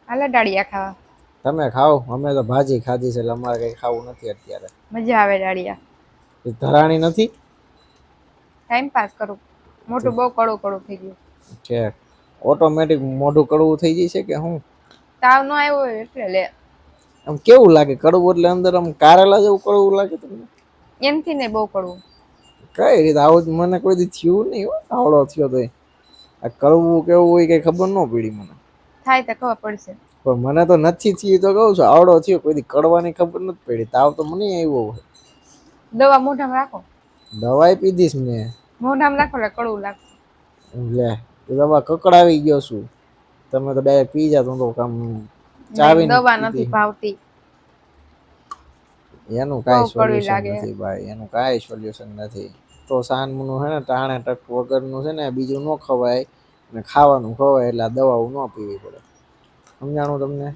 હાલે ડાળિયા ખાવા. તમે ખાઓ, અમે તો ભાજી ખાધી છે એટલે અમારે કઈ ખાવું નથી અત્યારે. મજા આવે ડાળિયા. એ ધરાણી નથી. ટાઈમ પાસ કરું, મોટું બહુ કડું કડું થઈ ગયું. છે ઓટોમેટિક મોઢું કડવું થઈ જાય છે કે હું? તાવ ન આવ્યો હોય એટલે લે. આમ કેવું લાગે કડવું એટલે અંદર આમ કારેલા જેવું કડવું લાગે તમને? એનથી ને બહુ કડવું. કઈ રીતે આવું મને કોઈ દી થયું નહી આવડો થયો તોય. આ કડવું કેવું હોય કઈ ખબર ન પડી મને. થાય તો ખબર પડશે. પણ મને તો નથી થયું તો કઉ છું આવડો થયો કોઈ કડવાની ખબર નથી પડી તાવ તો મને આવ્યો હોય. દવા મોઢામાં રાખો. દવાઈ પીધીશ મેં. મોઢામાં રાખો એટલે કડવું લાગશે. લે દવા કકડાવી ગયો છું. તમે તો ડાયરેક્ટ પી જાત હું તો કામ નહીં ચાવીને દવા નથી પીધી. ભાવતી. એનું બહુ કઈ કડવી સોલ્યુશન લાગે. નથી ભાઈ, એનું કઈ સોલ્યુશન નથી. તો સાનમુનું હે ને ટાણે ટક વગરનું છે ને બીજું ન ખવાય. ને ખાવાનું ખવાય એટલે આ દવાઓ ન પીવી પડે. સમજાણું તમને?